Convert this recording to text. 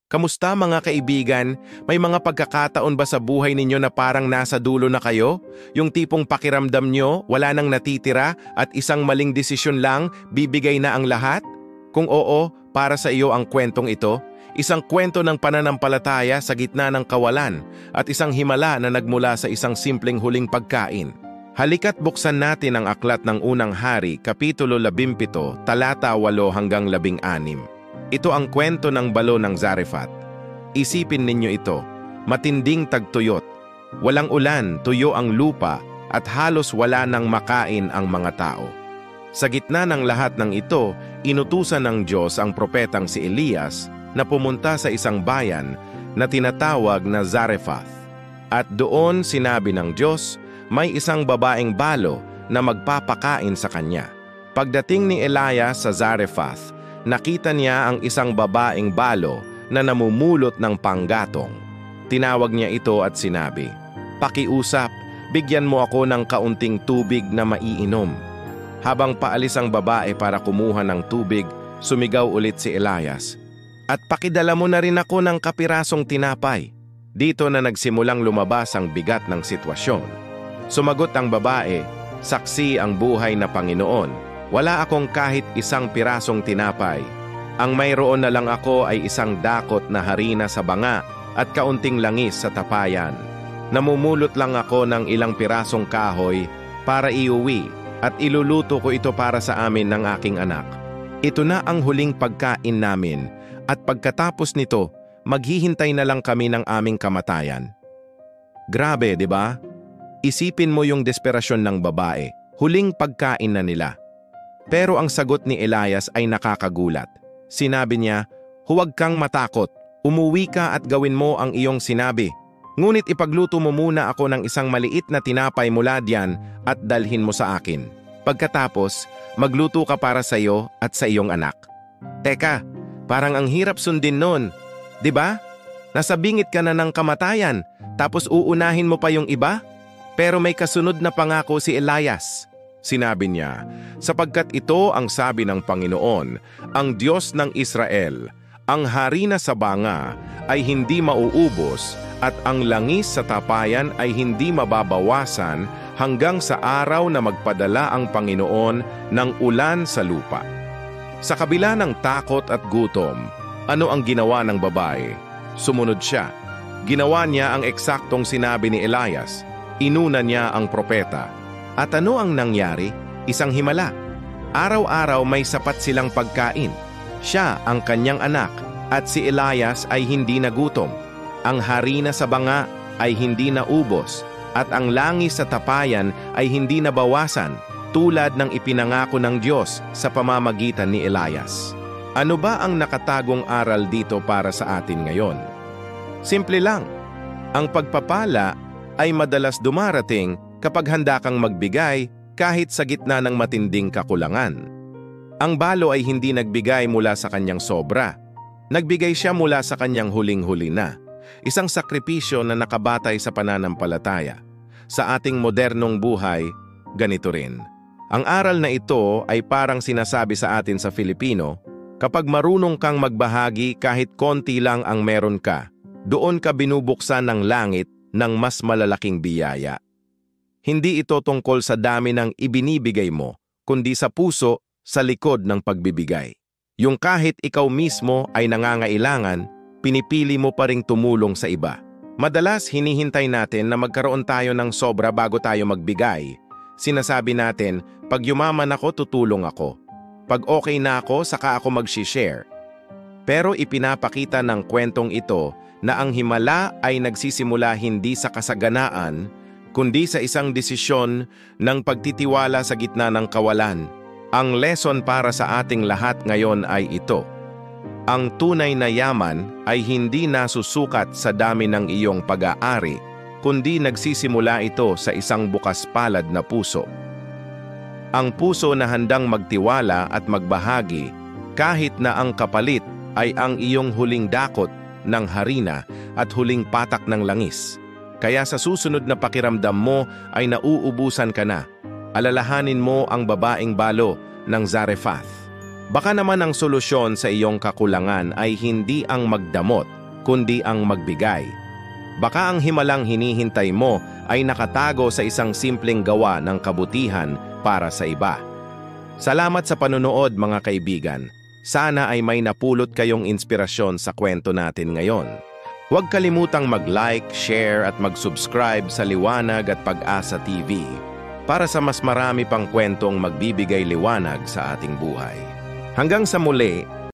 Kamusta mga kaibigan? May mga pagkakataon ba sa buhay ninyo na parang nasa dulo na kayo? Yung tipong pakiramdam nyo, wala nang natitira at isang maling desisyon lang, bibigay na ang lahat? Kung oo, para sa iyo ang kwentong ito. Isang kwento ng pananampalataya sa gitna ng kawalan at isang himala na nagmula sa isang simpleng huling pagkain. Halika't buksan natin ang aklat ng Unang Hari, Kapitulo 17, talata 8 hanggang 16. Ito ang kwento ng balo ng Zarephath. Isipin ninyo ito, matinding tagtuyot. Walang ulan, tuyo ang lupa, at halos wala nang makain ang mga tao. Sa gitna ng lahat ng ito, inutusan ng Diyos ang propetang si Elias na pumunta sa isang bayan na tinatawag na Zarephath. At doon sinabi ng Diyos, may isang babaeng balo na magpapakain sa kanya. Pagdating ni Elias sa Zarephath, nakita niya ang isang babaeng balo na namumulot ng panggatong. Tinawag niya ito at sinabi, "Pakiusap, bigyan mo ako ng kaunting tubig na maiinom." Habang paalis ang babae para kumuha ng tubig, sumigaw ulit si Elias, "At pakidala mo na rin ako ng kapirasong tinapay." Dito na nagsimulang lumabas ang bigat ng sitwasyon. Sumagot ang babae, "Saksi ang buhay na Panginoon. Wala akong kahit isang pirasong tinapay. Ang mayroon na lang ako ay isang dakot na harina sa banga at kaunting langis sa tapayan. Namumulot lang ako ng ilang pirasong kahoy para iuwi at iluluto ko ito para sa amin ng aking anak. Ito na ang huling pagkain namin at pagkatapos nito, maghihintay na lang kami ng aming kamatayan." Grabe, di ba? Isipin mo yung desperasyon ng babae. Huling pagkain na nila. Pero ang sagot ni Elias ay nakakagulat. Sinabi niya, "Huwag kang matakot. Umuwi ka at gawin mo ang iyong sinabi. Ngunit ipagluto mo muna ako ng isang maliit na tinapay mula diyan at dalhin mo sa akin. Pagkatapos, magluto ka para sa iyo at sa iyong anak." Teka, parang ang hirap sundin nun. Di ba? Nasa bingit ka na ng kamatayan, tapos uunahin mo pa yung iba? Pero may kasunod na pangako si Elias. Sinabi niya, "Sapagkat ito ang sabi ng Panginoon, ang Diyos ng Israel, ang harina sa banga ay hindi mauubos at ang langis sa tapayan ay hindi mababawasan hanggang sa araw na magpadala ang Panginoon ng ulan sa lupa." Sa kabila ng takot at gutom, ano ang ginawa ng babae? Sumunod siya. Ginawa niya ang eksaktong sinabi ni Elias. Inuna niya ang propeta. At ano ang nangyari? Isang himala. Araw-araw may sapat silang pagkain. Siya ang kanyang anak at si Elias ay hindi nagutom. Ang harina sa banga ay hindi naubos at ang langis sa tapayan ay hindi nabawasan tulad ng ipinangako ng Diyos sa pamamagitan ni Elias. Ano ba ang nakatagong aral dito para sa atin ngayon? Simple lang. Ang pagpapala ay madalas dumarating kapag handa kang magbigay kahit sa gitna ng matinding kakulangan. Ang balo ay hindi nagbigay mula sa kanyang sobra. Nagbigay siya mula sa kanyang huling-huli na. Isang sakripisyo na nakabatay sa pananampalataya. Sa ating modernong buhay, ganito rin. Ang aral na ito ay parang sinasabi sa atin sa Filipino, kapag marunong kang magbahagi kahit konti lang ang meron ka, doon ka binubuksan ng langit ng mas malalaking biyaya. Hindi ito tungkol sa dami ng ibinibigay mo, kundi sa puso, sa likod ng pagbibigay. Yung kahit ikaw mismo ay nangangailangan, pinipili mo pa ring tumulong sa iba. Madalas hinihintay natin na magkaroon tayo ng sobra bago tayo magbigay. Sinasabi natin, pag yumaman ako, tutulong ako. Pag okay na ako, saka ako mag-share. Pero ipinapakita ng kwentong ito na ang himala ay nagsisimula hindi sa kasaganaan, kundi sa isang desisyon ng pagtitiwala sa gitna ng kawalan. Ang lesson para sa ating lahat ngayon ay ito. Ang tunay na yaman ay hindi nasusukat sa dami ng iyong pag-aari, kundi nagsisimula ito sa isang bukas palad na puso. Ang puso na handang magtiwala at magbahagi kahit na ang kapalit ay ang iyong huling dakot ng harina at huling patak ng langis. Kaya sa susunod na pakiramdam mo ay nauubusan ka na, alalahanin mo ang babaeng balo ng Zarephath. Baka naman ang solusyon sa iyong kakulangan ay hindi ang magdamot, kundi ang magbigay. Baka ang himalang hinihintay mo ay nakatago sa isang simpleng gawa ng kabutihan para sa iba. Salamat sa panunood mga kaibigan. Sana ay may napulot kayong inspirasyon sa kwento natin ngayon. Huwag kalimutang mag-like, share at mag-subscribe sa Liwanag at Pag-asa TV para sa mas marami pang kwentong magbibigay liwanag sa ating buhay. Hanggang sa muli,